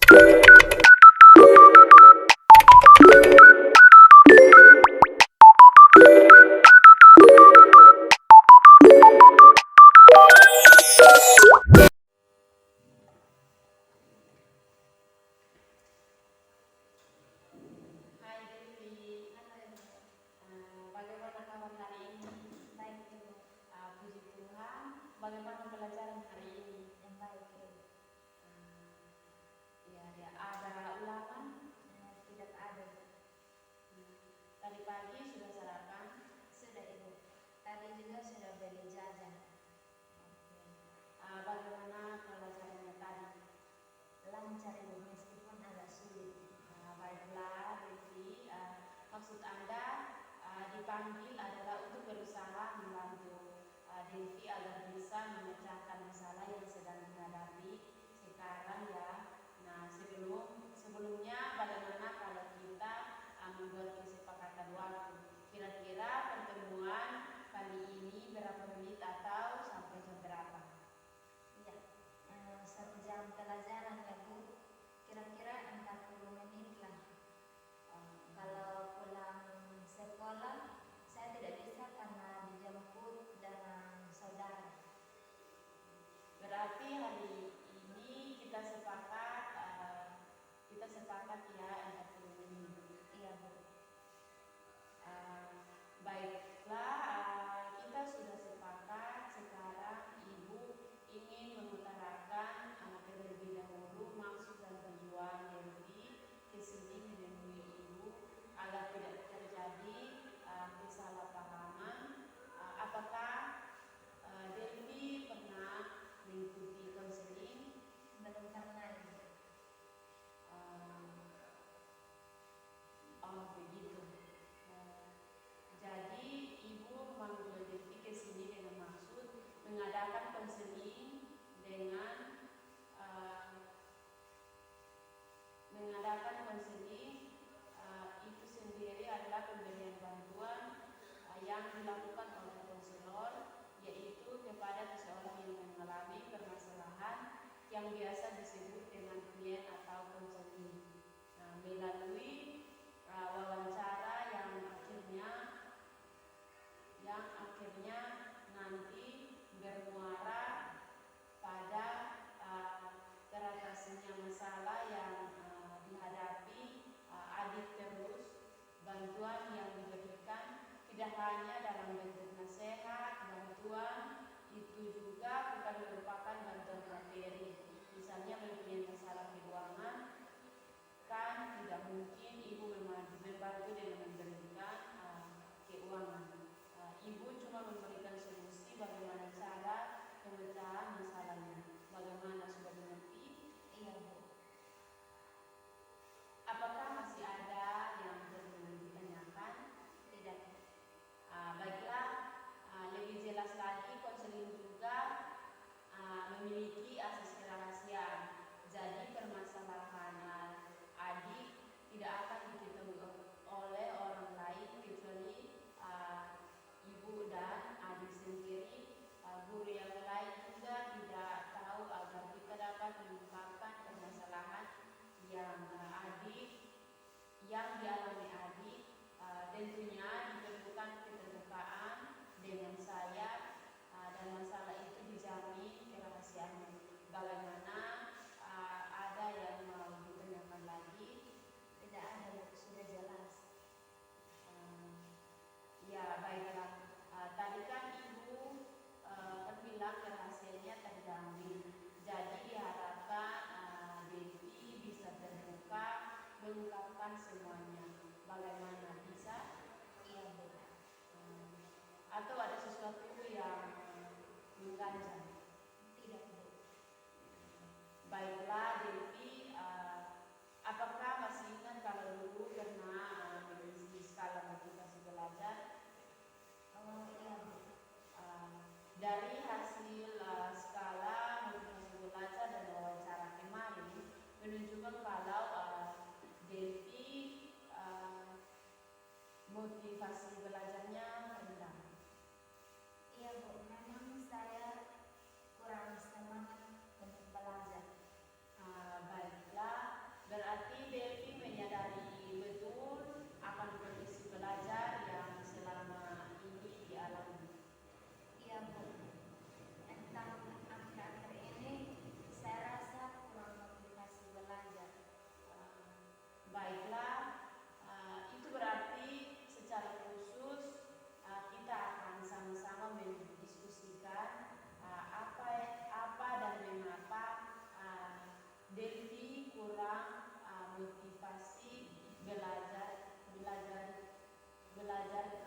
Bagaimana kawan hari ini? Baik, Ibu. Puji Tuhan. Bagaimana pelajaran hari ini? Yang baik, Ibu. Ya, ada ulangan? Tidak ada. Tadi pagi sudah sarapan? Sudah, Ibu. Tadi juga sudah beli jajan. Bagaimana pelajarannya tadi? Lancar, Ibu, meskipun agak sulit. Baiklah, Devi. Maksud Anda dipanggil adalah untuk berusaha membantu Devi agar bisa memecahkan masalah yang sedang dihadapi sekarang ya. Nah, sebelumnya bagaimana kalau kita membuat kesepakatan waktu? Kira-kira pertemuan kali ini berapa menit atau sampai jam berapa? Iya, 1 jam pelajaran ya, Bu. Kira-kira 40 menit lah. Kalau pulang sekolah saya tidak bisa karena dijemput dengan saudara. Berarti hari ini kita sepakat ya 40 menit. Iya, Bu. Baiklah, kita sudah sepakat. Sekarang Ibu ingin mengutarakan terlebih dahulu maksud dan tujuan Devi ke sini menemui Ibu agar tidak terjadi kesalahpahaman. Apakah Devi pernah mengikuti konseling? Belum pernah, Ibu. Oh, begitu. Jadi Ibu memanggil Devi ke sini dengan maksud mengadakan konseling dengan itu sendiri adalah pemberian bantuan yang dilakukan oleh konselor, yaitu kepada seseorang yang mengalami permasalahan yang biasa disebut dengan klien atau konseling. Melalui wawancara yang akhirnya nanti bermuara pada teratasinya masalah yang dihadapi adik terus. Bantuan yang diberikan tidak hanya dalam bentuk nasihat, bantuan itu juga bukan merupakan bantuan materi. Misalnya mempunyai masalah keuangan, kan tidak mungkin Ibu membantu dengan memberikan keuangan. Ibu cuma memberikan solusi bagaimana cara pemecahan masalahnya. Bagaimana, sudah mengerti? Iya, Bu. Apakah masih ada yang perlu ditanyakan? Tidak. Baiklah, lebih jelas lagi, konseling juga memiliki asas kerahasiaan. Jadi permasalahan adik tidak akan diketahui oleh orang lain kecuali Ibu dan adik sendiri. Guru yang lain juga tidak tahu agar kita dapat mengungkapkan permasalahan yang dialami adik. Tentunya diperlukan keterbukaan dengan saya dan masalah itu dijamin kerahasiaannya. Bagaimana, ada yang mau ditanyakan lagi? Tidak ada, sudah jelas. Ya, baiklah. Tadi kan Ibu bilang kerahasiaannya terjamin. Jadi diharapkan Devi bisa terbuka mengungkapkan semuanya. Bagaimana, bisa? Iya, Bu. Atau ada sesuatu yang mengganjal? Tidak, Bu. Baiklah, Devi, apakah masih ingat kalau dulu pernah mengisi skala motivasi belajar? Oh, iya, Bu. Dari hasil skala motivasi belajar dan wawancara kemarin menunjukkan kalau Devi motivasi belajarnya rendah. Iya, Bu, memang saya kurang semangat untuk belajar. Baiklah,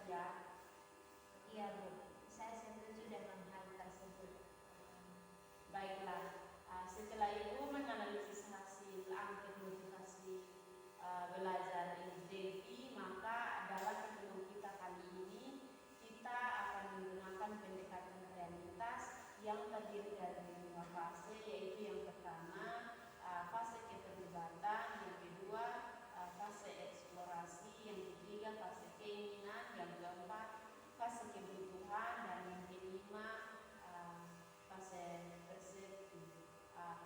ya. Iya Bu, saya setuju dengan hal tersebut. Baiklah, setelah itu menganalisis hasil angket motivasi belajar Delphi, maka dalam ketemu kita kali ini kita akan menggunakan pendekatan realitas yang terdiri dari 5 fase, yaitu yang pertama fase keterlibatan, yang kedua fase eksplorasi, yang ketiga fase keinginan, yang keempat fase kebutuhan, dan yang kelima fase persepsi.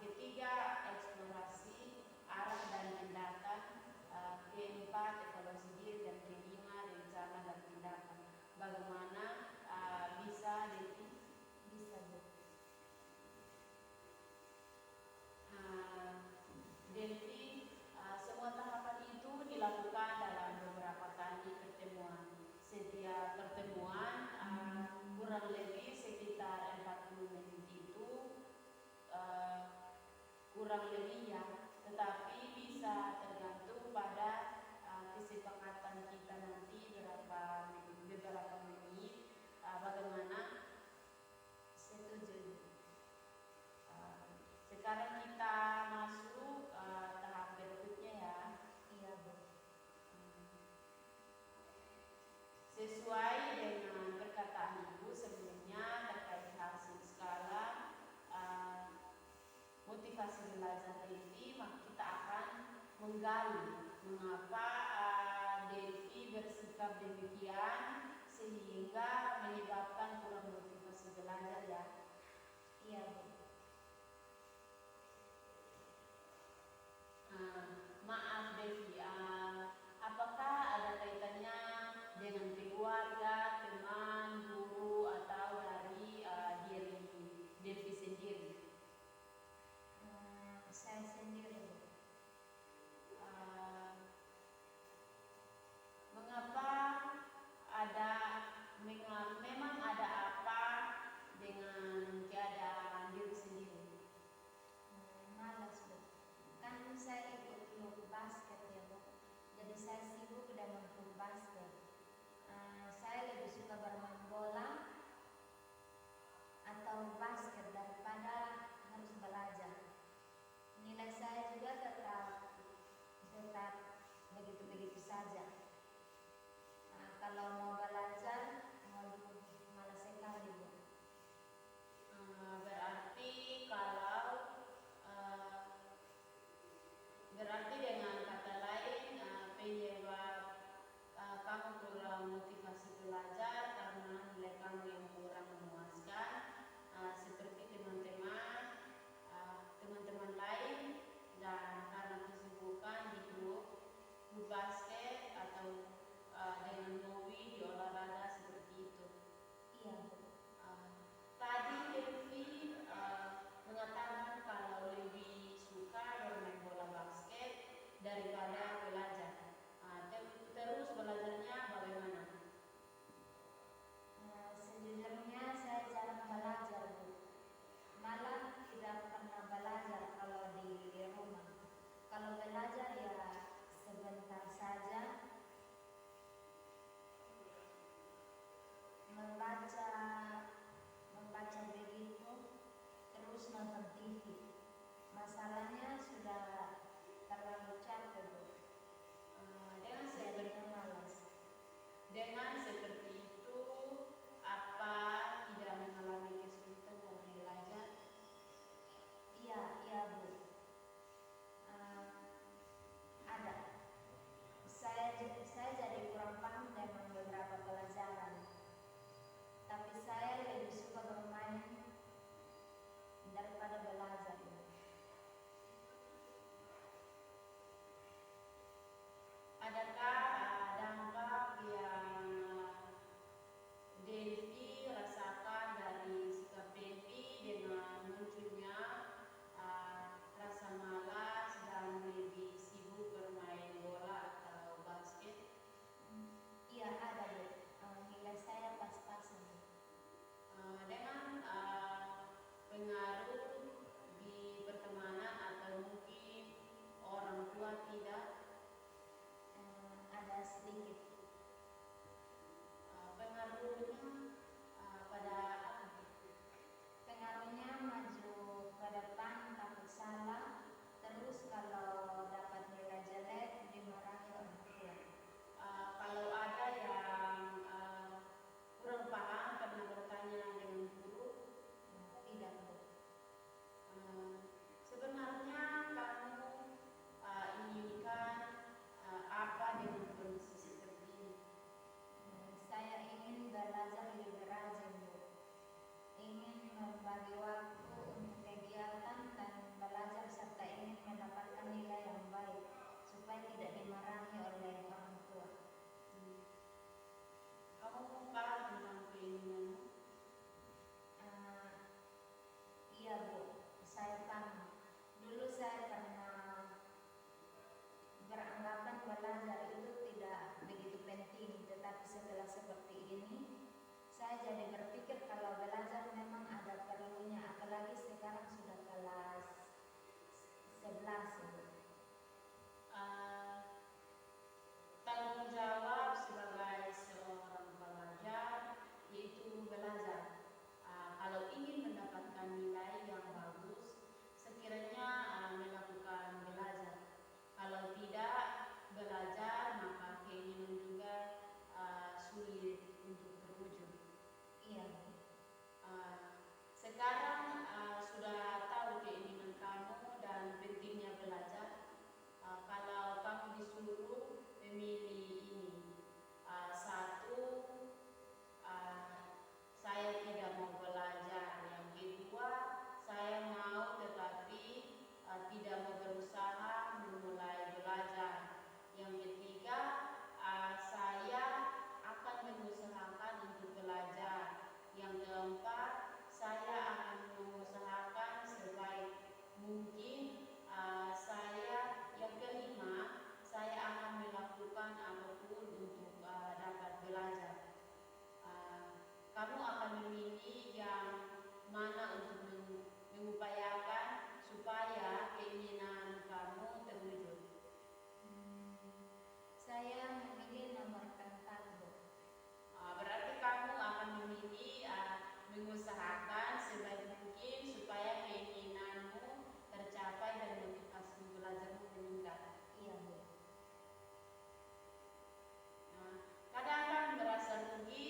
Ketiga eksplorasi arah dan tindakan, keempat evaluasi diri, dan kelima rencana dan tindakan. Bagaimana bisa Delphi? Bisa Bu. Delphi, semua tahapan itu dilakukan dalam beberapa kali pertemuan. Setiap pertemuan kurang lebih sekitar 40 menit itu, kurang lebih ya, tetapi bisa tergantung pada kesepakatan kita nanti beberapa menit. Bagaimana? Setuju. Sekarang kita masuk tahap berikutnya ya. Iya Bu. Sesuai dengan perkataan Ibu sebelumnya terkait hasil skala motivasi belajar Delphi, maka kita akan menggali mengapa Delphi bersikap demikian sehingga menyebabkan kurang motivasi belajar ya. Iya Bu. Maaf Delphi, apakah ada kaitannya dengan keluarga, teman, guru, atau dari diri Delphi sendiri? Saya sendiri Bu. Mengapa memang ada apa dengan keadaan diri sendiri? Malas Bu. Kan saya ikut klub basket ya Bu. Jadi saya sibuk dengan klub basket. Saya lebih suka bermain bola atau basket daripada harus belajar. Nilai saya juga tetap begitu-begitu saja. Kalau mau belajar, malas sekali Bu. Berarti dengan kata lain penyebab kamu kurang motivasi belajar karena nilai kamu yang kurang memuaskan, seperti teman-teman lain, dan karena kesibukan di grup basket atau dengan hobi jadi berpikir kalau belajar memang ada perlunya, apalagi sekarang sudah kelas 11 Bu. Tanggung jawab sebagai seorang pelajar yaitu belajar. Kalau ingin mendapatkan nilai yang bagus, sekiranya melakukan belajar. Kalau tidak belajar, maka keinginan juga sulit untuk terwujud. Iya Bu. Sekarang sudah tahu keinginan kamu dan pentingnya belajar. Kalau kamu disuruh memilih ini, satu, saya tidak mau belajar. Yang kedua, saya mau tetapi tidak mau berusaha memulai belajar. Yang ketiga, saya akan mengusahakan untuk belajar. Yang keempat, saya akan mengusahakan sebaik mungkin. Yang kelima, saya akan melakukan apapun untuk dapat belajar. Kamu akan memilih yang mana untuk mengupayakan supaya keinginan kamu terwujud. Saya memilih nomor 4 Bu. Berarti kamu akan memilih mengusahakan sebaik mungkin supaya keinginanmu tercapai dan motivasi belajarmu meningkat. Iya Bu. Kadang kan merasa rugi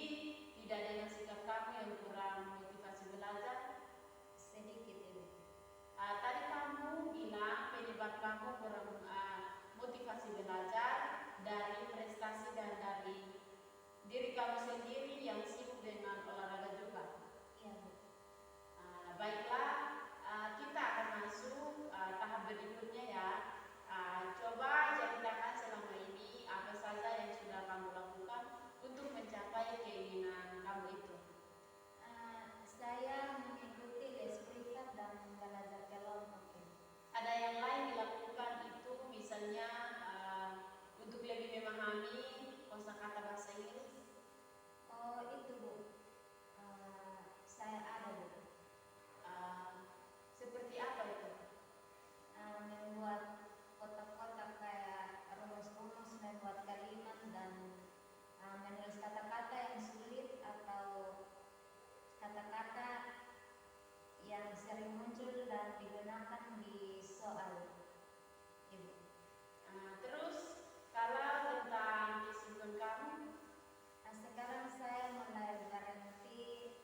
tidak dengan sikap kamu yang kurang motivasi belajar. Sedikit Ibu. Tadi kamu bilang penyebab kamu kurang motivasi belajar dari prestasi dan dari diri kamu sendiri yang sibuk dengan olahraga juga. Iya Bu. Baiklah, kita akan masuk tahap berikutnya ya. Coba ceritakan selama ini apa saja yang sudah kamu lakukan untuk mencapai keinginan kamu itu. Saya mengikuti les privat dan belajar kelompok. Ada yang lain dilakukan itu misalnya untuk lebih memahami kosakata bahasa Inggris. Oh itu Bu. Saya ada Bu. Seperti apa itu? Membuat kotak-kotak kayak rumus-rumus, membuat kalimat dan menulis kata-kata yang sulit atau kata-kata yang sering muncul dan digunakan di soal Ibu. Terus kalau tentang kesibukan kamu, Sekarang saya mulai berhenti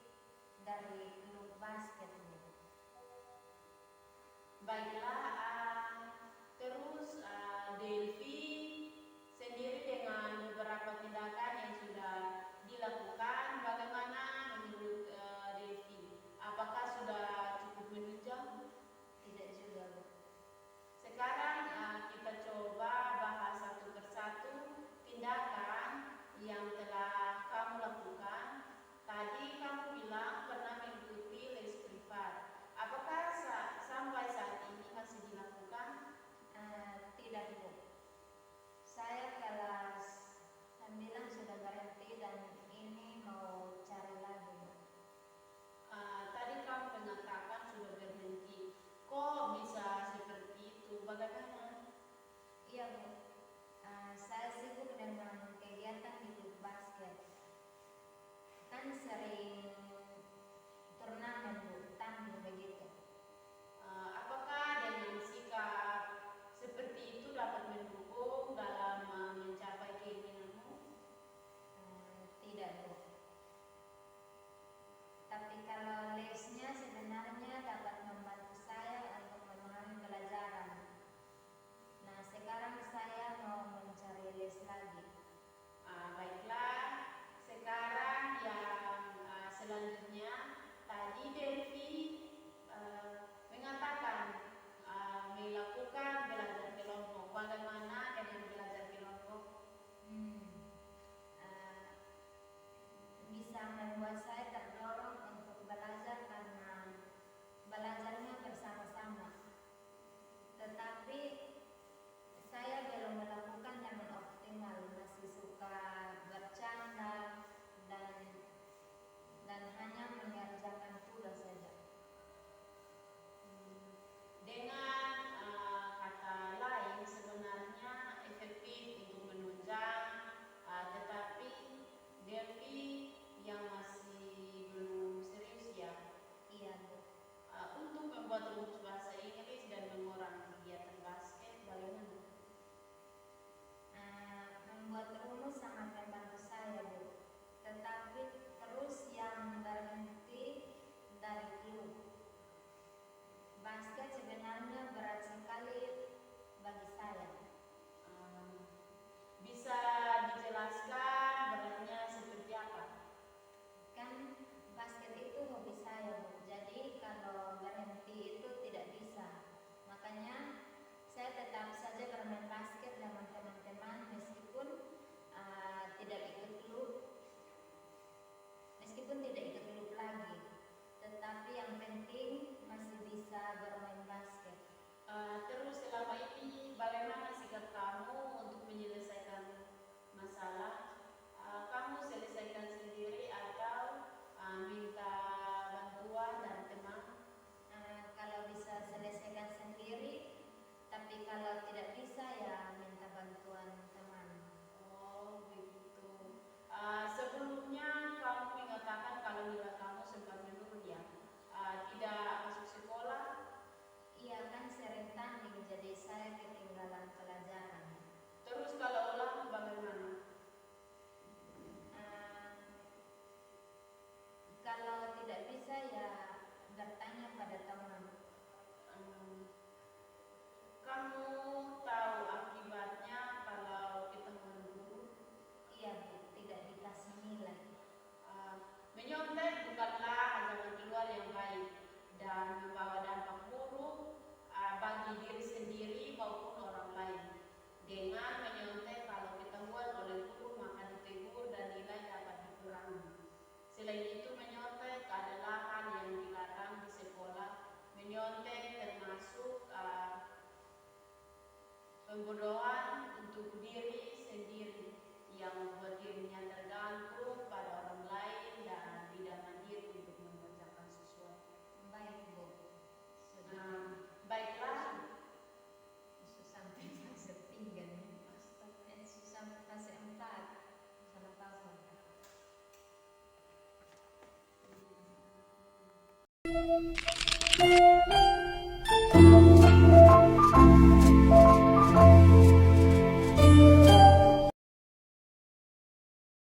dari klub basket Bu. baiklah, terus Delvi sendiri dengan beberapa tindakan yang sudah dilakukan, bagaimana menurut Delvi? Apakah sudah cukup menunjang? Tidak juga Bu. Sekarang kita coba bahas satu persatu tindakan yang telah kamu lakukan. Tadi kamu bilang pernah mengikuti les privat. Apakah sampai saat ini masih dilakukan? Tidak Bu. Saya kelas 9 sudah berhenti dan ini mau cari lagi Bu. Tadi kamu mengatakan sudah berhenti. Kok bisa seperti itu? Bagaimana? Iya Bu. Saya sibuk dengan kegiatan di klub basket. Kan sering turnamen Bu, tanding begitu. Apakah dengan sikap seperti itu dapat mendukung dalam mencapai keinginanmu? Tidak Bu. Tapi kalau lesnya sebenarnya dapat membantu saya untuk memahami pelajaran. Nah sekarang saya mau mencari les lagi. Baiklah, sekarang yang selanjutnya Pembodohan untuk diri sendiri yang membuat dirinya tergantung pada orang lain dan tidak mandiri untuk mengerjakan sesuatu. Baik, Bu. Baiklah. Itu sampai fase 3 nih. Itu sampai fase 4. Salah paham.